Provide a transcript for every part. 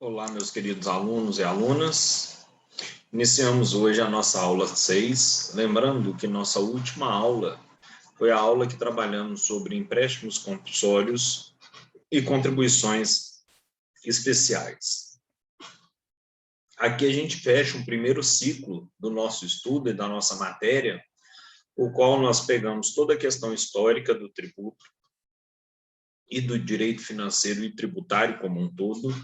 Olá, meus queridos alunos e alunas. Iniciamos hoje a nossa aula 6, lembrando que nossa última aula foi a aula que trabalhamos sobre empréstimos compulsórios e contribuições especiais. Aqui a gente fecha um primeiro ciclo do nosso estudo e da nossa matéria, o qual nós pegamos toda a questão histórica do tributo e do direito financeiro e tributário como um todo.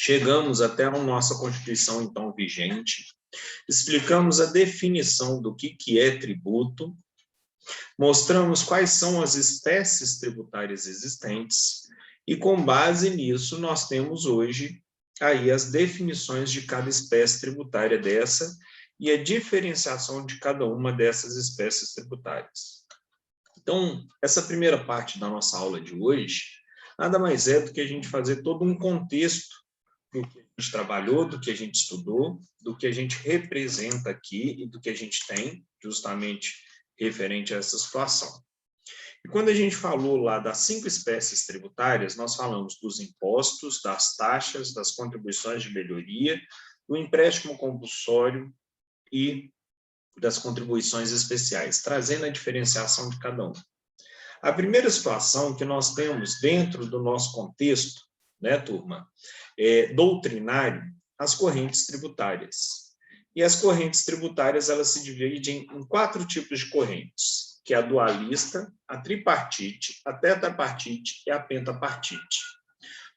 Chegamos até a nossa Constituição, então, vigente, explicamos a definição do que é tributo, mostramos quais são as espécies tributárias existentes e, com base nisso, nós temos hoje aí as definições de cada espécie tributária dessa e a diferenciação de cada uma dessas espécies tributárias. Então, essa primeira parte da nossa aula de hoje nada mais é do que a gente fazer todo um contexto do que a gente trabalhou, do que a gente estudou, do que a gente representa aqui e do que a gente tem, justamente referente a essa situação. E quando a gente falou lá das 5 espécies tributárias, nós falamos dos impostos, das taxas, das contribuições de melhoria, do empréstimo compulsório e das contribuições especiais, trazendo a diferenciação de cada um. A primeira situação que nós temos dentro do nosso contexto, né, turma, doutrinário, as correntes tributárias. E as correntes tributárias, elas se dividem em 4 tipos de correntes, que é a dualista, a tripartite, a tetrapartite e a pentapartite.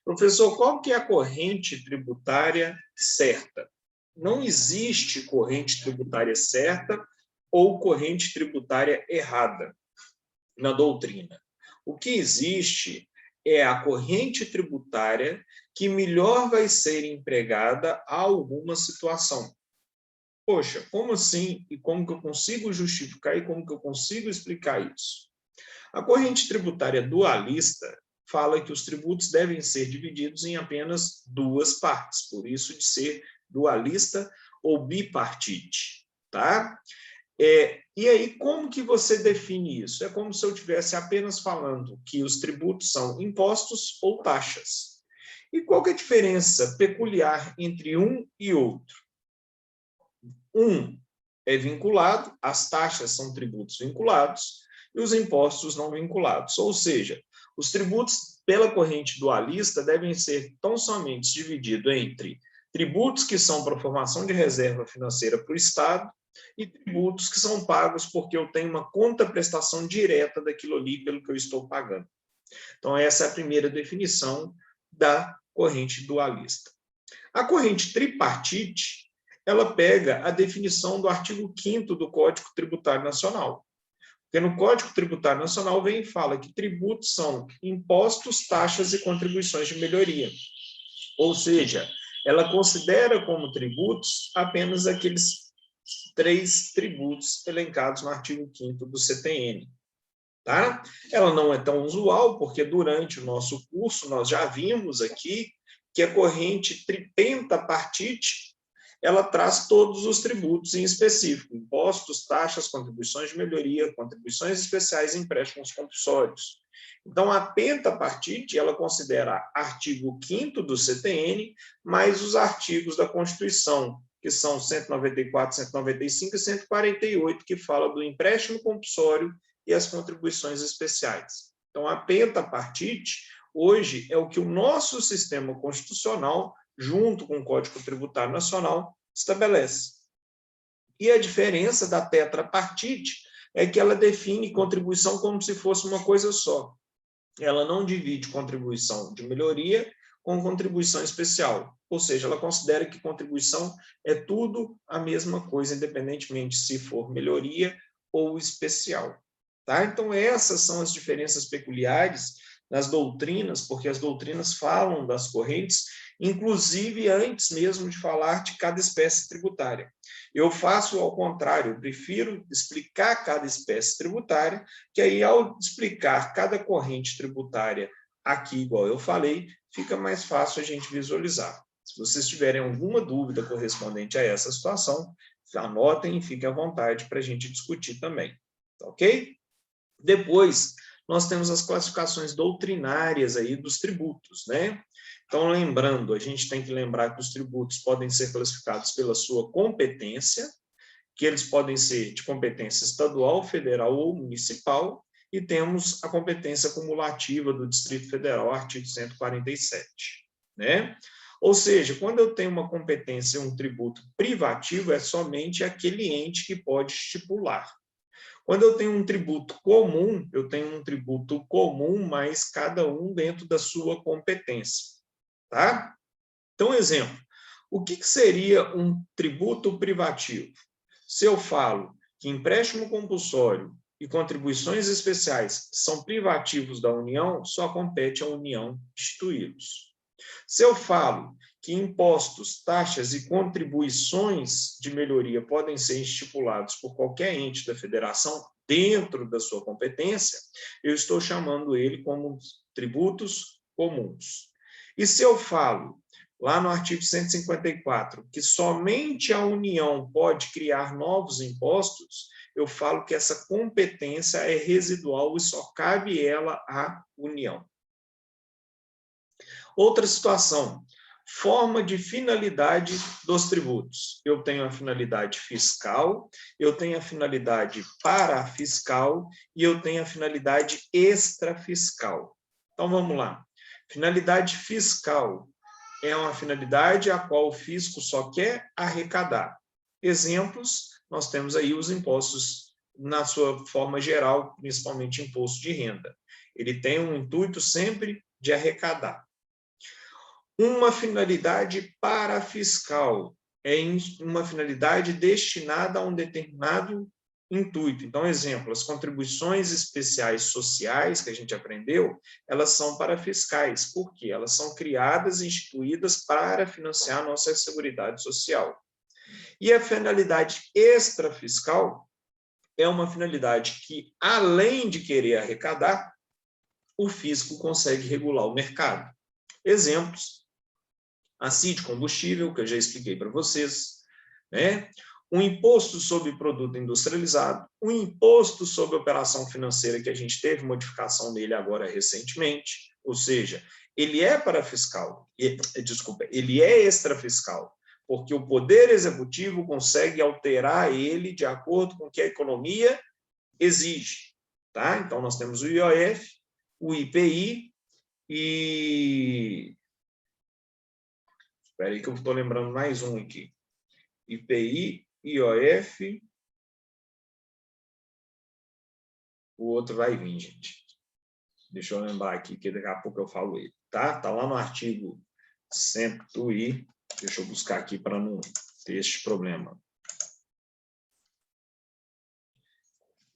Professor, qual que é a corrente tributária certa? Não existe corrente tributária certa ou corrente tributária errada na doutrina. O que existe é a corrente tributária que melhor vai ser empregada a alguma situação. Poxa, como assim? E como que eu consigo justificar e como que eu consigo explicar isso? A corrente tributária dualista fala que os tributos devem ser divididos em apenas 2 partes, por isso de ser dualista ou bipartite, tá? E aí, como que você define isso? É como se eu estivesse apenas falando que os tributos são impostos ou taxas. E qual que é a diferença peculiar entre um e outro? Um é vinculado, as taxas são tributos vinculados e os impostos não vinculados. Ou seja, os tributos pela corrente dualista devem ser tão somente divididos entre tributos que são para formação de reserva financeira para o Estado e tributos que são pagos porque eu tenho uma contraprestação direta daquilo ali pelo que eu estou pagando. Então, essa é a primeira definição da corrente dualista. A corrente tripartite, ela pega a definição do artigo 5º do Código Tributário Nacional. Porque no Código Tributário Nacional vem e fala que tributos são impostos, taxas e contribuições de melhoria. Ou seja, ela considera como tributos apenas aqueles 3 tributos elencados no artigo 5º do CTN. Tá? Ela não é tão usual, porque durante o nosso curso nós já vimos aqui que a corrente pentapartite, ela traz todos os tributos em específico, impostos, taxas, contribuições de melhoria, contribuições especiais e empréstimos compulsórios. Então, a pentapartite, ela considera artigo 5º do CTN, mais os artigos da Constituição, que são 194, 195 e 148, que fala do empréstimo compulsório e as contribuições especiais. Então, a pentapartite, hoje, é o que o nosso sistema constitucional, junto com o Código Tributário Nacional, estabelece. E a diferença da tetrapartite é que ela define contribuição como se fosse uma coisa só. Ela não divide contribuição de melhoria com contribuição especial, ou seja, ela considera que contribuição é tudo a mesma coisa, independentemente se for melhoria ou especial. Tá? Então, essas são as diferenças peculiares nas doutrinas, porque as doutrinas falam das correntes, inclusive antes mesmo de falar de cada espécie tributária. Eu faço ao contrário, eu prefiro explicar cada espécie tributária, que aí, ao explicar cada corrente tributária aqui, igual eu falei, fica mais fácil a gente visualizar. Se vocês tiverem alguma dúvida correspondente a essa situação, anotem e fiquem à vontade para a gente discutir também. Tá ok? Depois, nós temos as classificações doutrinárias aí dos tributos, né? Então, lembrando, a gente tem que lembrar que os tributos podem ser classificados pela sua competência, que eles podem ser de competência estadual, federal ou municipal, e temos a competência cumulativa do Distrito Federal, artigo 147, né? Ou seja, quando eu tenho uma competência, um tributo privativo, é somente aquele ente que pode estipular. Quando eu tenho um tributo comum, eu tenho um tributo comum, mas cada um dentro da sua competência, tá? Então, exemplo, o que seria um tributo privativo? Se eu falo que empréstimo compulsório e contribuições especiais são privativos da União, só compete à União instituí-los. Se eu falo que impostos, taxas e contribuições de melhoria podem ser estipulados por qualquer ente da federação dentro da sua competência, eu estou chamando ele como tributos comuns. E se eu falo, lá no artigo 154, que somente a União pode criar novos impostos, eu falo que essa competência é residual e só cabe ela à União. Outra situação, forma de finalidade dos tributos. Eu tenho a finalidade fiscal, eu tenho a finalidade parafiscal e eu tenho a finalidade extrafiscal. Então, vamos lá. Finalidade fiscal é uma finalidade a qual o fisco só quer arrecadar. Exemplos, nós temos aí os impostos na sua forma geral, principalmente imposto de renda. Ele tem um intuito sempre de arrecadar. Uma finalidade parafiscal é uma finalidade destinada a um determinado intuito. Então, exemplo, as contribuições especiais sociais que a gente aprendeu, elas são parafiscais. Por quê? Elas são criadas e instituídas para financiar a nossa seguridade social. E a finalidade extrafiscal é uma finalidade que, além de querer arrecadar, o fisco consegue regular o mercado. Exemplos: a CID combustível, que eu já expliquei para vocês, né? Um imposto sobre produto industrializado, um imposto sobre operação financeira, que a gente teve modificação dele agora recentemente, ou seja, ele é parafiscal, ele é extrafiscal, porque o Poder Executivo consegue alterar ele de acordo com o que a economia exige, tá? Então, nós temos o IOF, o IPI e... Espera aí que eu estou lembrando mais um aqui. IPI, IOF. O outro vai vir, gente. Deixa eu lembrar aqui, que daqui a pouco eu falo ele. Tá? Tá lá no artigo 100 e... Deixa eu buscar aqui para não ter este problema.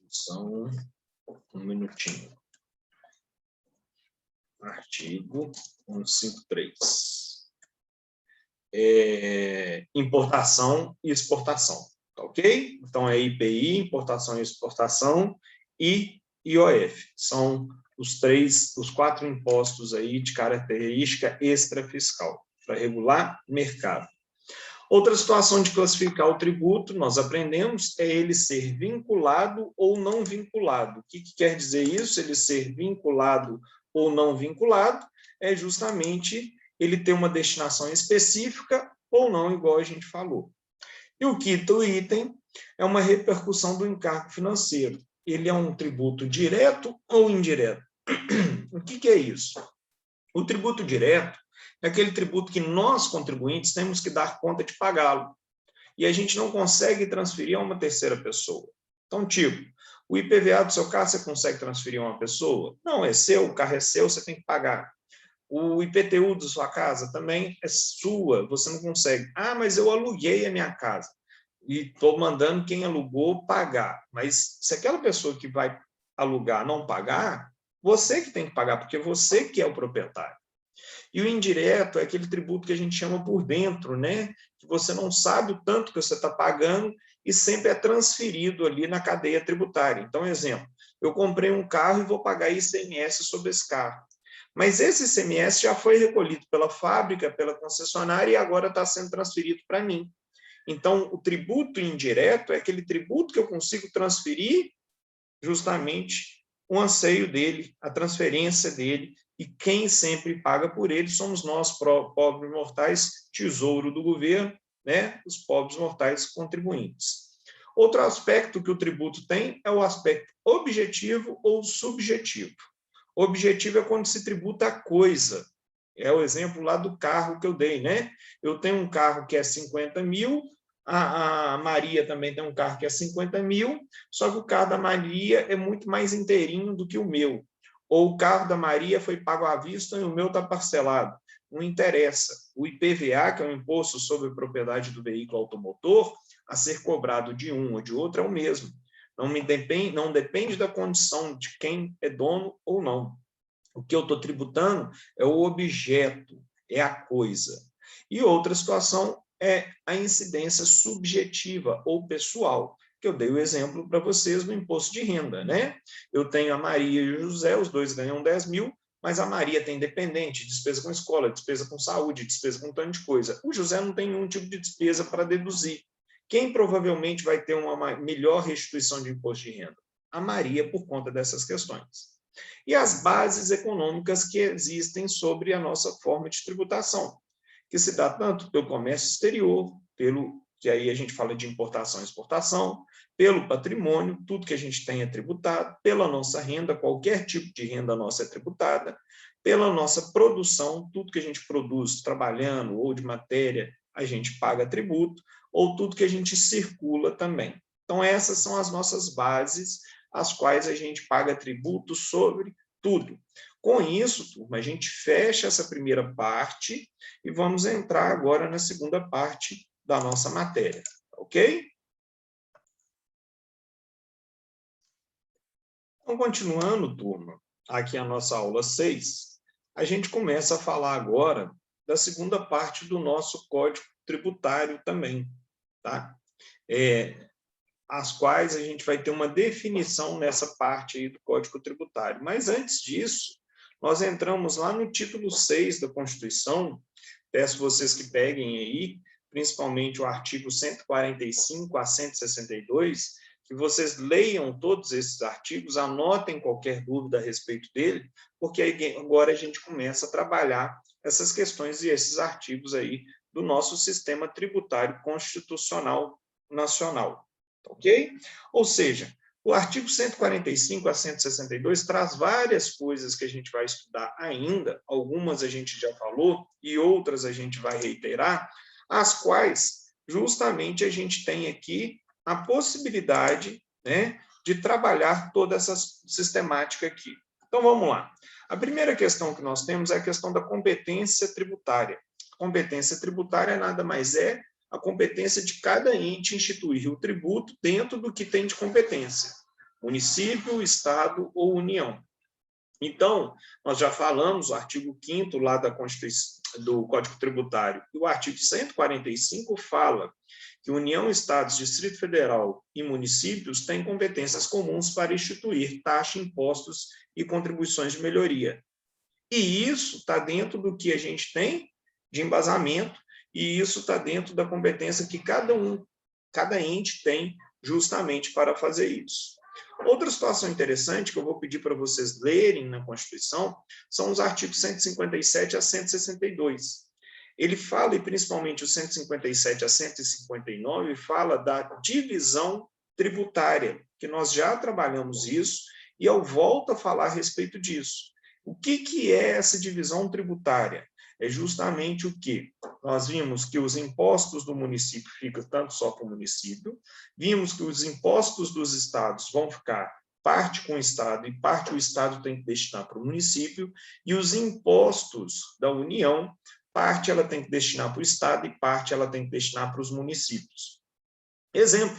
São um minutinho. Artigo 153. Importação e exportação, tá ok? Então, é IPI, importação e exportação, e IOF. São os 4 impostos aí de característica extrafiscal, para regular mercado. Outra situação de classificar o tributo, nós aprendemos, é ele ser vinculado ou não vinculado. O que quer dizer isso? Ele ser vinculado ou não vinculado é justamente ele ter uma destinação específica ou não, igual a gente falou. E o quinto item é uma repercussão do encargo financeiro. Ele é um tributo direto ou indireto? O que é isso? O tributo direto é aquele tributo que nós, contribuintes, temos que dar conta de pagá-lo. E a gente não consegue transferir a uma terceira pessoa. Então, tipo, o IPVA do seu carro você consegue transferir a uma pessoa? Não, é seu, o carro é seu, você tem que pagar. O IPTU da sua casa também é sua, você não consegue. Ah, mas eu aluguei a minha casa e estou mandando quem alugou pagar. Mas se aquela pessoa que vai alugar não pagar, você que tem que pagar, porque você que é o proprietário. E o indireto é aquele tributo que a gente chama por dentro, né? Que você não sabe o tanto que você está pagando e sempre é transferido ali na cadeia tributária. Então, exemplo, eu comprei um carro e vou pagar ICMS sobre esse carro. Mas esse ICMS já foi recolhido pela fábrica, pela concessionária, e agora está sendo transferido para mim. Então, o tributo indireto é aquele tributo que eu consigo transferir justamente o anseio dele, a transferência dele, e quem sempre paga por ele somos nós, pobres mortais, tesouro do governo, né? Os pobres mortais contribuintes. Outro aspecto que o tributo tem é o aspecto objetivo ou subjetivo. Objetivo é quando se tributa a coisa. É o exemplo lá do carro que eu dei, né? Eu tenho um carro que é 50 mil, a Maria também tem um carro que é 50 mil, só que o carro da Maria é muito mais inteirinho do que o meu. Ou o carro da Maria foi pago à vista e o meu está parcelado. Não interessa. O IPVA, que é o Imposto sobre a Propriedade do Veículo Automotor, a ser cobrado de um ou de outro é o mesmo. Não depende da condição de quem é dono ou não. O que eu estou tributando é o objeto, é a coisa. E outra situação é a incidência subjetiva ou pessoal, que eu dei o exemplo para vocês no imposto de renda, né? Eu tenho a Maria e o José, os dois ganham 10 mil, mas a Maria tem dependente, despesa com escola, despesa com saúde, despesa com um tanto de coisa. O José não tem nenhum tipo de despesa para deduzir. Quem provavelmente vai ter uma melhor restituição de imposto de renda? A Maria, por conta dessas questões. E as bases econômicas que existem sobre a nossa forma de tributação, que se dá tanto pelo comércio exterior, pelo que aí a gente fala de importação e exportação, pelo patrimônio, tudo que a gente tem é tributado, pela nossa renda, qualquer tipo de renda nossa é tributada, pela nossa produção, tudo que a gente produz trabalhando ou de matéria, a gente paga tributo, ou tudo que a gente circula também. Então, essas são as nossas bases, as quais a gente paga tributo sobre tudo. Com isso, turma, a gente fecha essa primeira parte e vamos entrar agora na segunda parte da nossa matéria, ok? Então, continuando, turma, aqui a nossa aula 6, a gente começa a falar agora da segunda parte do nosso Código Tributário também, tá? As quais a gente vai ter uma definição nessa parte aí do Código Tributário. Mas antes disso, nós entramos lá no título 6 da Constituição, peço vocês que peguem aí, principalmente o artigo 145 a 162, que vocês leiam todos esses artigos, anotem qualquer dúvida a respeito dele, porque aí agora a gente começa a trabalhar essas questões e esses artigos aí do nosso sistema tributário constitucional nacional. Ok? Ou seja, o artigo 145 a 162 traz várias coisas que a gente vai estudar ainda, algumas a gente já falou e outras a gente vai reiterar, as quais justamente a gente tem aqui a possibilidade, né, de trabalhar toda essa sistemática aqui. Então, vamos lá. A primeira questão que nós temos é a questão da competência tributária. Competência tributária nada mais é a competência de cada ente instituir o tributo dentro do que tem de competência, município, estado ou união. Então, nós já falamos, o artigo 5º lá da Constituição, do Código Tributário, e o artigo 145 fala que União, Estados, Distrito Federal e municípios têm competências comuns para instituir taxa, impostos e contribuições de melhoria. E isso está dentro do que a gente tem de embasamento, e isso está dentro da competência que cada ente tem justamente para fazer isso. Outra situação interessante que eu vou pedir para vocês lerem na Constituição são os artigos 157 a 162. Ele fala, e principalmente o 157 a 159, fala da divisão tributária, que nós já trabalhamos isso, e eu volto a falar a respeito disso. O que é essa divisão tributária? É justamente o que? Nós vimos que os impostos do município ficam tanto só para o município, vimos que os impostos dos estados vão ficar parte com o estado e parte o estado tem que destinar para o município, e os impostos da União, parte ela tem que destinar para o estado e parte ela tem que destinar para os municípios. Exemplo,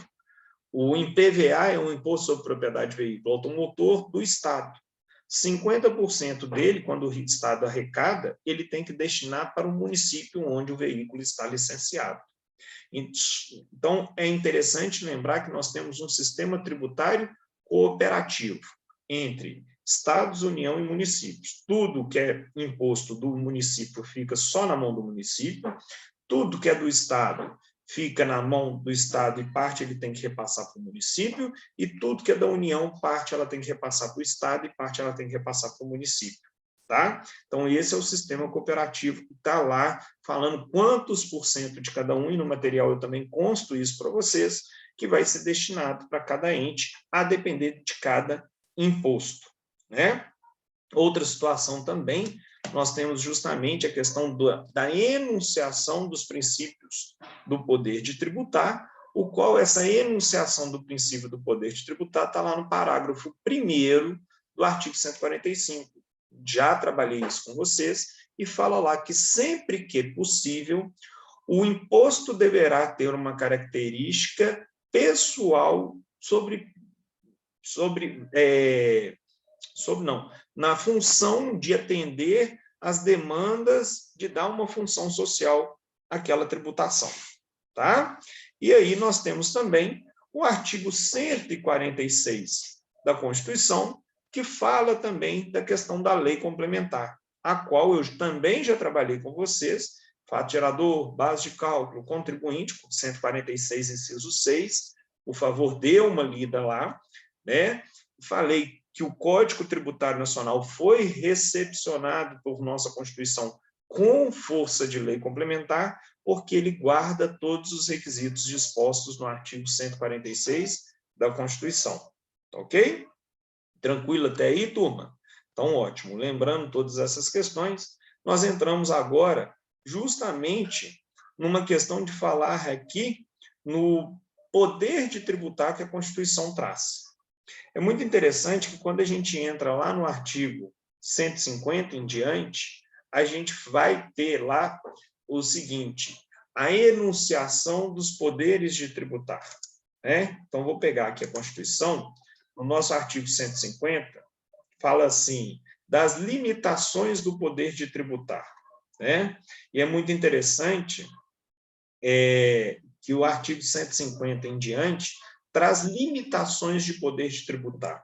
o IPVA é um imposto sobre propriedade de veículo automotor do estado. 50% dele, quando o estado arrecada, ele tem que destinar para o município onde o veículo está licenciado. Então, é interessante lembrar que nós temos um sistema tributário cooperativo entre estados, União e municípios. Tudo que é imposto do município fica só na mão do município, tudo que é do estado fica na mão do Estado e parte ele tem que repassar para o município, e tudo que é da União, parte ela tem que repassar para o Estado e parte ela tem que repassar para o município. Tá? Então, esse é o sistema cooperativo que está lá falando quantos por cento de cada um, e no material eu também consto isso para vocês, que vai ser destinado para cada ente, a depender de cada imposto. Né? Outra situação também, nós temos justamente a questão da enunciação dos princípios do poder de tributar, o qual essa enunciação do princípio do poder de tributar está lá no parágrafo 1º do artigo 145. Já trabalhei isso com vocês, e fala lá que sempre que possível, o imposto deverá ter uma característica pessoal na função de atender às demandas de dar uma função social àquela tributação. Tá? E aí nós temos também o artigo 146 da Constituição, que fala também da questão da lei complementar, a qual eu também já trabalhei com vocês, fato gerador, base de cálculo, contribuinte, 146, inciso 6, por favor, dê uma lida lá, né? Falei que o Código Tributário Nacional foi recepcionado por nossa Constituição com força de lei complementar, porque ele guarda todos os requisitos dispostos no artigo 146 da Constituição. Ok? Tranquilo até aí, turma? Então, ótimo. Lembrando todas essas questões, nós entramos agora justamente numa questão de falar aqui no poder de tributar que a Constituição traz. É muito interessante que quando a gente entra lá no artigo 150 em diante, a gente vai ter lá o seguinte, a enunciação dos poderes de tributar. Né? Então, vou pegar aqui a Constituição, no nosso artigo 150, fala assim, das limitações do poder de tributar. Né? E é muito interessante que o artigo 150 em diante traz limitações de poder de tributar.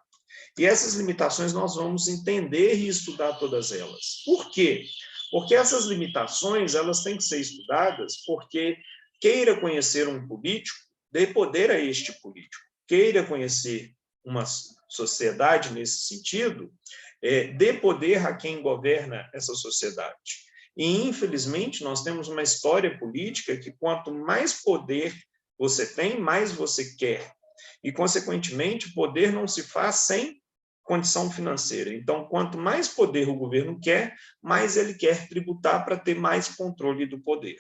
E essas limitações nós vamos entender e estudar todas elas. Por quê? Porque essas limitações elas têm que ser estudadas porque queira conhecer um político, dê poder a este político. Queira conhecer uma sociedade nesse sentido, dê poder a quem governa essa sociedade. E, infelizmente, nós temos uma história política que quanto mais poder você tem, mais você quer. E, consequentemente, poder não se faz sem condição financeira. Então, quanto mais poder o governo quer, mais ele quer tributar para ter mais controle do poder.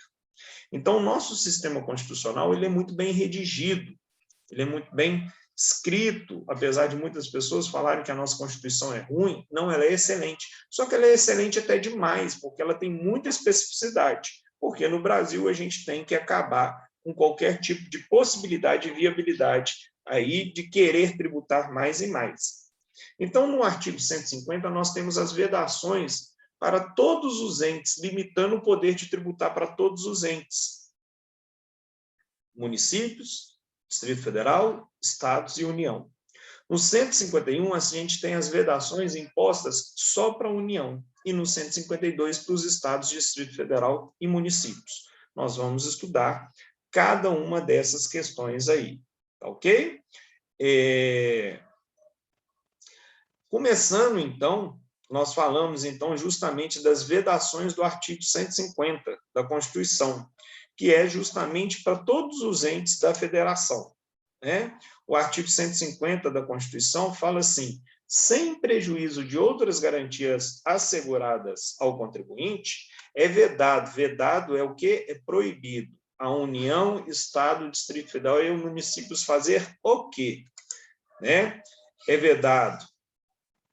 Então, o nosso sistema constitucional ele é muito bem redigido, ele é muito bem escrito, apesar de muitas pessoas falarem que a nossa Constituição é ruim, não, ela é excelente. Só que ela é excelente até demais, porque ela tem muita especificidade, porque no Brasil a gente tem que acabar com qualquer tipo de possibilidade e viabilidade aí de querer tributar mais e mais. Então, no artigo 150, nós temos as vedações para todos os entes, limitando o poder de tributar para todos os entes. Municípios, Distrito Federal, Estados e União. No 151, a gente tem as vedações impostas só para a União, e no 152 para os Estados, Distrito Federal e municípios. Nós vamos estudar cada uma dessas questões aí, tá ok? Começando, então, nós falamos, então, justamente das vedações do artigo 150 da Constituição, que é justamente para todos os entes da federação. Né? O artigo 150 da Constituição fala assim, sem prejuízo de outras garantias asseguradas ao contribuinte, é vedado. Vedado é o quê? É proibido. A União, Estado, Distrito Federal e os municípios fazer o quê? Né? É vedado.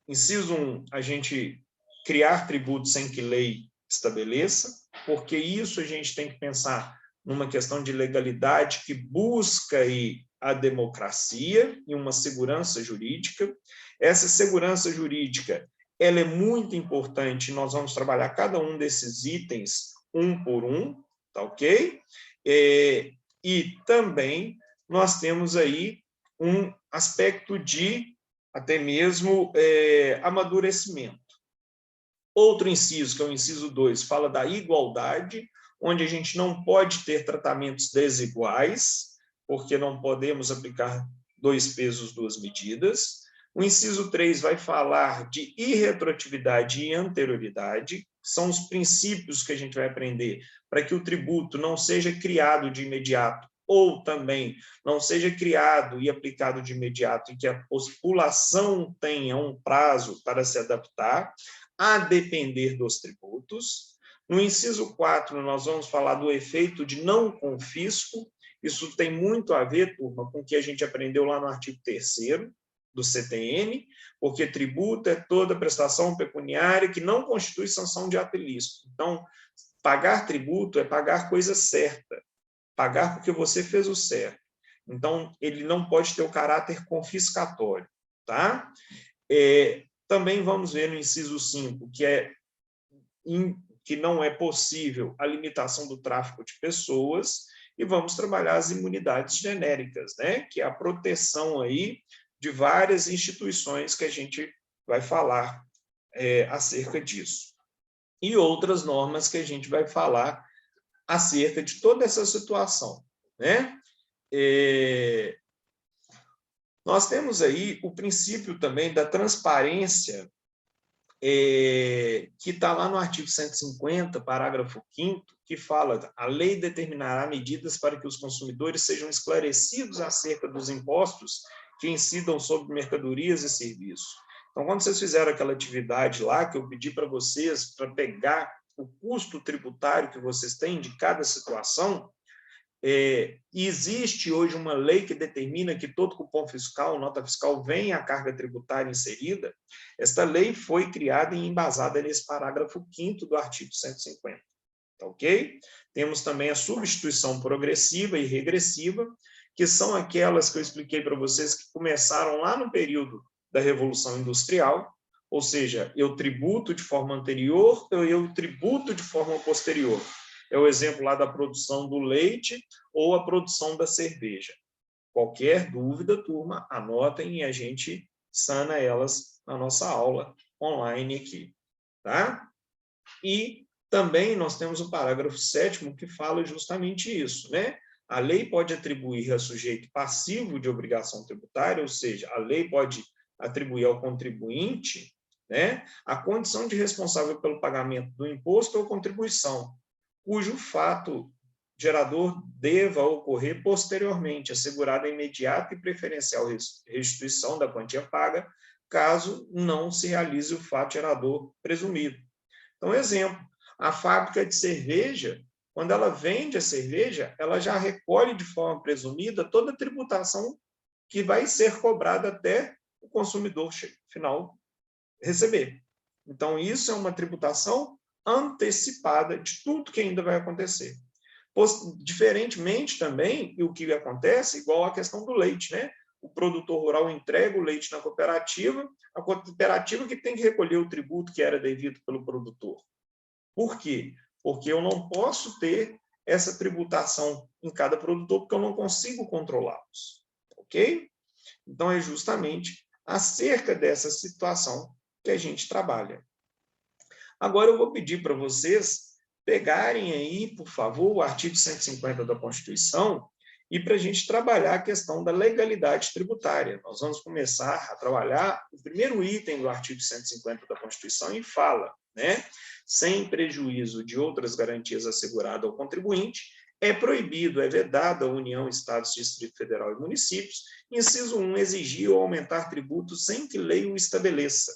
Inciso 1, a gente criar tributos sem que lei estabeleça, porque isso a gente tem que pensar numa questão de legalidade que busca aí a democracia e uma segurança jurídica. Essa segurança jurídica ela é muito importante, nós vamos trabalhar cada um desses itens um por um, tá ok? E também nós temos aí um aspecto de até mesmo amadurecimento. Outro inciso, que é o inciso 2, fala da igualdade, onde a gente não pode ter tratamentos desiguais, porque não podemos aplicar 2 pesos, 2 medidas. O inciso 3 vai falar de irretroatividade e anterioridade, são os princípios que a gente vai aprender para que o tributo não seja criado de imediato, ou também não seja criado e aplicado de imediato, e que a população tenha um prazo para se adaptar, a depender dos tributos. No inciso 4, nós vamos falar do efeito de não confisco. Isso tem muito a ver, turma, com o que a gente aprendeu lá no artigo 3º do CTN, porque tributo é toda prestação pecuniária que não constitui sanção de ato ilícito. Então, pagar tributo é pagar coisa certa, pagar porque você fez o certo. Então, ele não pode ter o caráter confiscatório, tá? Também vamos ver no inciso 5, que não é possível a limitação do tráfico de pessoas, e vamos trabalhar as imunidades genéricas, né? Que é a proteção aí de várias instituições que a gente vai falar acerca disso. E outras normas que a gente vai falar acerca de toda essa situação, né? Nós temos aí o princípio também da transparência, que está lá no artigo 150, parágrafo 5º, que fala: a lei determinará medidas para que os consumidores sejam esclarecidos acerca dos impostos que incidam sobre mercadorias e serviços. Então, quando vocês fizeram aquela atividade lá, que eu pedi para vocês, para pegar o custo tributário que vocês têm de cada situação, existe hoje uma lei que determina que todo cupom fiscal, nota fiscal, venha a carga tributária inserida. Esta lei foi criada e embasada nesse parágrafo 5º do artigo 150. Tá ok? Temos também a substituição progressiva e regressiva, que são aquelas que eu expliquei para vocês que começaram lá no período da Revolução Industrial, ou seja, eu tributo de forma anterior, eu tributo de forma posterior. É o exemplo lá da produção do leite ou a produção da cerveja. Qualquer dúvida, turma, anotem e a gente sana elas na nossa aula online aqui, tá? E também nós temos o parágrafo 7º que fala justamente isso, né? A lei pode atribuir a sujeito passivo de obrigação tributária, ou seja, a lei pode atribuir ao contribuinte, né, a condição de responsável pelo pagamento do imposto ou contribuição, cujo fato gerador deva ocorrer posteriormente, assegurada a imediata e preferencial restituição da quantia paga, caso não se realize o fato gerador presumido. Então, exemplo, a fábrica de cerveja, quando ela vende a cerveja, ela já recolhe de forma presumida toda a tributação que vai ser cobrada até o consumidor final receber. Então, isso é uma tributação antecipada de tudo que ainda vai acontecer. Diferentemente também, e o que acontece, igual a questão do leite, né? O produtor rural entrega o leite na cooperativa, a cooperativa que tem que recolher o tributo que era devido pelo produtor. Por quê? Porque eu não posso ter essa tributação em cada produtor, porque eu não consigo controlá-los. Ok? Então, é justamente acerca dessa situação que a gente trabalha. Agora, eu vou pedir para vocês pegarem aí, por favor, o artigo 150 da Constituição e para a gente trabalhar a questão da legalidade tributária. Nós vamos começar a trabalhar o primeiro item do artigo 150 da Constituição e fala, né? Sem prejuízo de outras garantias asseguradas ao contribuinte, é proibido, é vedado à União, Estados, Distrito Federal e municípios, inciso 1, exigir ou aumentar tributos sem que lei o estabeleça.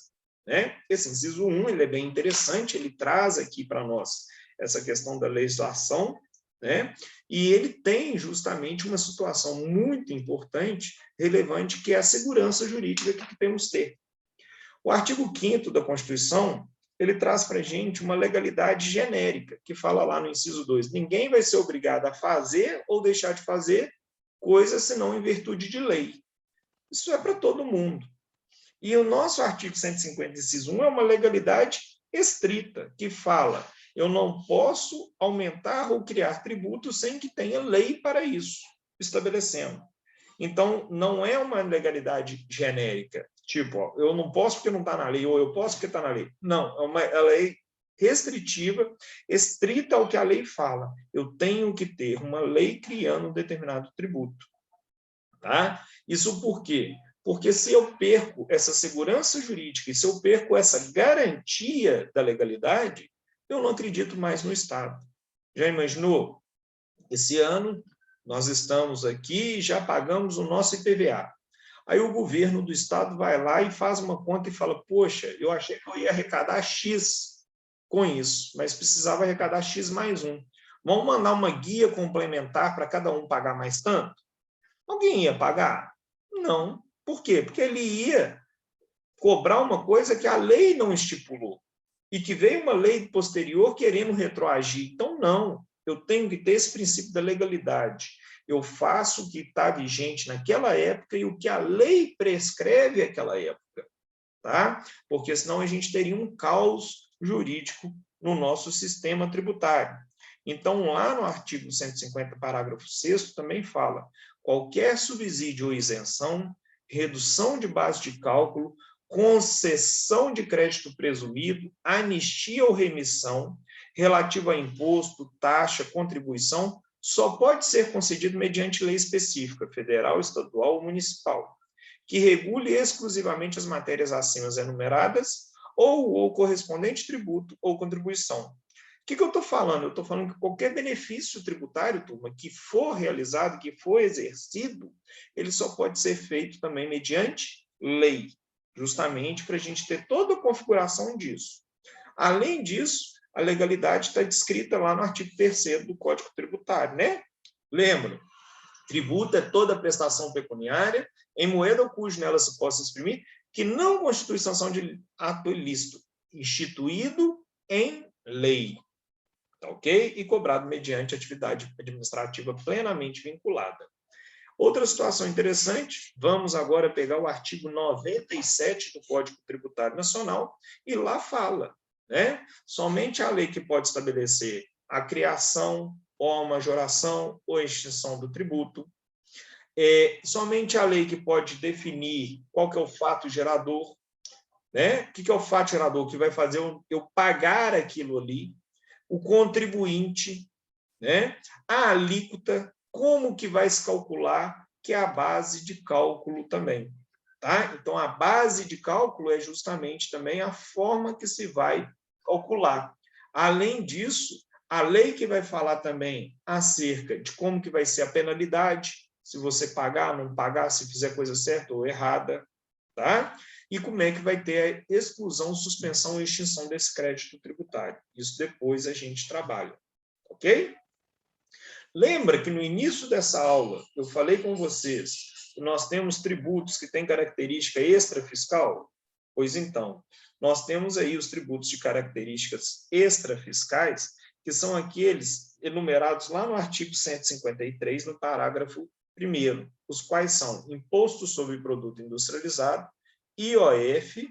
Né? Esse inciso 1 ele é bem interessante, ele traz aqui para nós essa questão da legislação, né? E ele tem justamente uma situação muito importante, relevante, que é a segurança jurídica que temos que ter. O artigo 5º da Constituição, ele traz para a gente uma legalidade genérica, que fala lá no inciso 2, ninguém vai ser obrigado a fazer ou deixar de fazer coisa senão em virtude de lei. Isso é para todo mundo. E o nosso artigo 150, inciso 1, é uma legalidade estrita, que fala, eu não posso aumentar ou criar tributos sem que tenha lei para isso, estabelecendo. Então, não é uma legalidade genérica, tipo, ó, eu não posso porque não está na lei, ou eu posso porque está na lei. Não, é uma lei restritiva, estrita ao que a lei fala. Eu tenho que ter uma lei criando um determinado tributo. Tá? Isso por quê? Porque se eu perco essa segurança jurídica e se eu perco essa garantia da legalidade, eu não acredito mais no Estado. Já imaginou? Esse ano, nós estamos aqui e já pagamos o nosso IPVA. Aí o governo do Estado vai lá e faz uma conta e fala, poxa, eu achei que eu ia arrecadar X com isso, mas precisava arrecadar X mais um. Vamos mandar uma guia complementar para cada um pagar mais tanto? Alguém ia pagar? Não. Por quê? Porque ele ia cobrar uma coisa que a lei não estipulou e que veio uma lei posterior querendo retroagir. Então, não. Eu tenho que ter esse princípio da legalidade. Eu faço o que está vigente naquela época e o que a lei prescreve naquela época. Tá? Porque senão a gente teria um caos jurídico no nosso sistema tributário. Então, lá no artigo 150, parágrafo 6º, também fala: qualquer subsídio ou isenção, redução de base de cálculo, concessão de crédito presumido, anistia ou remissão relativa a imposto, taxa, contribuição, só pode ser concedido mediante lei específica, federal, estadual ou municipal, que regule exclusivamente as matérias acima enumeradas ou o correspondente tributo ou contribuição. O que eu estou falando? Eu estou falando que qualquer benefício tributário, turma, que for realizado, que for exercido, ele só pode ser feito também mediante lei, justamente para a gente ter toda a configuração disso. Além disso, a legalidade está descrita lá no artigo 3º do Código Tributário, né? Lembra? Tributo é toda prestação pecuniária em moeda ou cujo nela se possa exprimir, que não constitui sanção de ato ilícito, instituído em lei, tá ok? E cobrado mediante atividade administrativa plenamente vinculada. Outra situação interessante, vamos agora pegar o artigo 97 do Código Tributário Nacional, e lá fala, né? Somente a lei que pode estabelecer a criação, ou a majoração, ou a extinção do tributo, somente a lei que pode definir qual que é o fato gerador, né? O que é o fato gerador? Que vai fazer eu pagar aquilo ali, o contribuinte, né? A alíquota, como que vai se calcular, que é a base de cálculo também. Tá? Então, a base de cálculo é justamente também a forma que se vai calcular. Além disso, a lei que vai falar também acerca de como que vai ser a penalidade, se você pagar, não pagar, se fizer coisa certa ou errada, tá? E como é que vai ter a exclusão, suspensão e extinção desse crédito tributário. Isso depois a gente trabalha, ok? Lembra que no início dessa aula eu falei com vocês que nós temos tributos que têm característica extrafiscal? Pois então, nós temos aí os tributos de características extrafiscais, que são aqueles enumerados lá no artigo 153, no parágrafo 1º, os quais são Imposto sobre Produto Industrializado, IOF,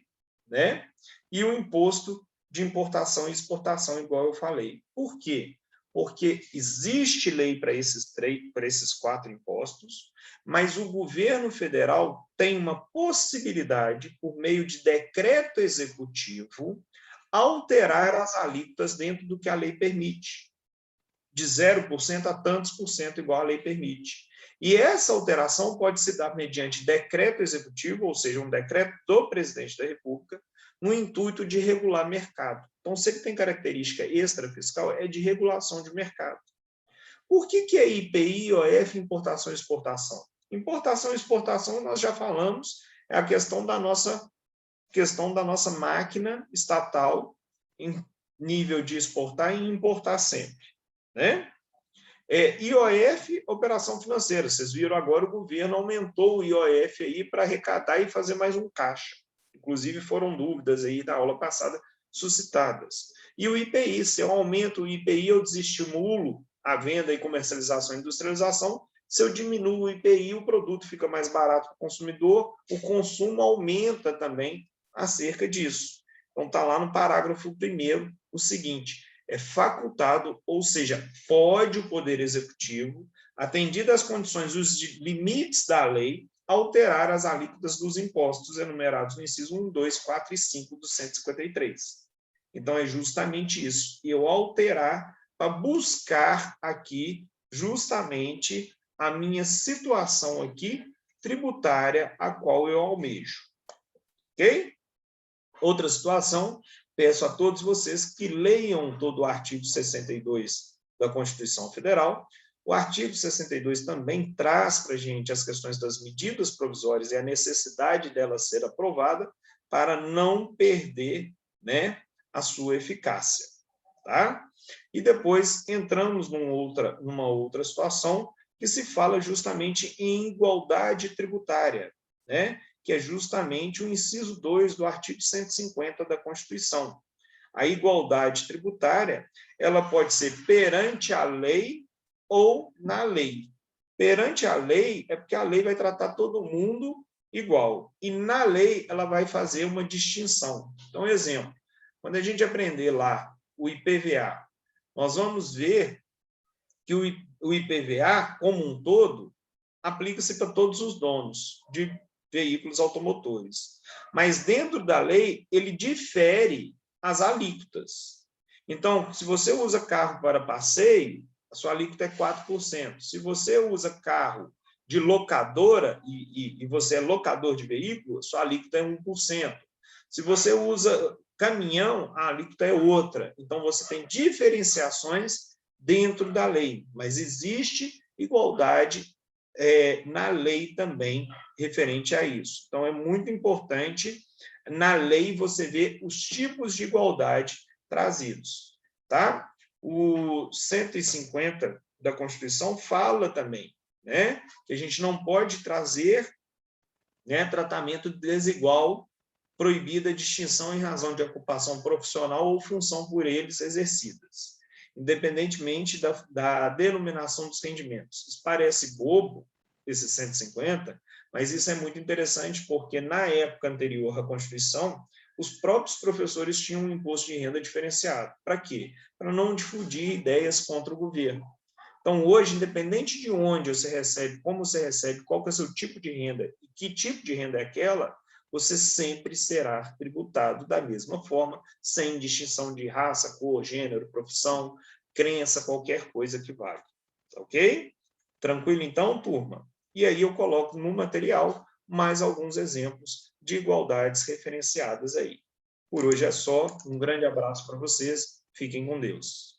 né? E o Imposto de Importação e Exportação, igual eu falei. Por quê? Porque existe lei para esses 4 impostos, mas o governo federal tem uma possibilidade, por meio de decreto executivo, alterar as alíquotas dentro do que a lei permite, de 0% a tantos por cento, igual a lei permite. E essa alteração pode se dar mediante decreto executivo, ou seja, um decreto do presidente da República, no intuito de regular mercado. Então, se ele tem característica extrafiscal, é de regulação de mercado. Por que é IPI, IOF, importação e exportação? Importação e exportação, nós já falamos, é a questão da nossa máquina estatal em nível de exportar e importar sempre, né? IOF, operação financeira. Vocês viram agora, o governo aumentou o IOF aí para arrecadar e fazer mais um caixa. Inclusive, foram dúvidas aí da aula passada suscitadas. E o IPI, se eu aumento o IPI, eu desestimulo a venda e comercialização e industrialização. Se eu diminuo o IPI, o produto fica mais barato para o consumidor, o consumo aumenta também acerca disso. Então, está lá no parágrafo 1º o seguinte: é facultado, ou seja, pode o Poder Executivo, atendidas as condições e os limites da lei, alterar as alíquotas dos impostos enumerados no inciso 1, 2, 4 e 5 do 153. Então, é justamente isso. Eu alterar para buscar aqui justamente a minha situação aqui tributária a qual eu almejo. Ok? Outra situação, peço a todos vocês que leiam todo o artigo 62 da Constituição Federal. O artigo 62 também traz para a gente as questões das medidas provisórias e a necessidade delas ser aprovada para não perder, né, a sua eficácia. Tá? E depois entramos numa outra situação que se fala justamente em igualdade tributária, né? Que é justamente o inciso 2 do artigo 150 da Constituição. A igualdade tributária, ela pode ser perante a lei ou na lei. Perante a lei é porque a lei vai tratar todo mundo igual. E na lei ela vai fazer uma distinção. Então, exemplo, quando a gente aprender lá o IPVA, nós vamos ver que o IPVA, como um todo, aplica-se para todos os donos de veículos automotores. Mas dentro da lei, ele difere as alíquotas. Então, se você usa carro para passeio, a sua alíquota é 4%. Se você usa carro de locadora e você é locador de veículo, a sua alíquota é 1%. Se você usa caminhão, a alíquota é outra. Então, você tem diferenciações dentro da lei, mas existe igualdade na lei também referente a isso. Então, é muito importante, na lei, você ver os tipos de igualdade trazidos. Tá? O 150 da Constituição fala também, né, que a gente não pode trazer, né, tratamento desigual, proibida a distinção em razão de ocupação profissional ou função por eles exercidas, independentemente da denominação dos rendimentos. Isso parece bobo, esse 150, mas isso é muito interessante porque, na época anterior à Constituição, os próprios professores tinham um imposto de renda diferenciado. Para quê? Para não difundir ideias contra o governo. Então, hoje, independente de onde você recebe, como você recebe, qual que é o seu tipo de renda e que tipo de renda é aquela, você sempre será tributado da mesma forma, sem distinção de raça, cor, gênero, profissão, crença, qualquer coisa que valha. Ok? Tranquilo então, turma? E aí eu coloco no material mais alguns exemplos de igualdades referenciadas aí. Por hoje é só. Um grande abraço para vocês. Fiquem com Deus.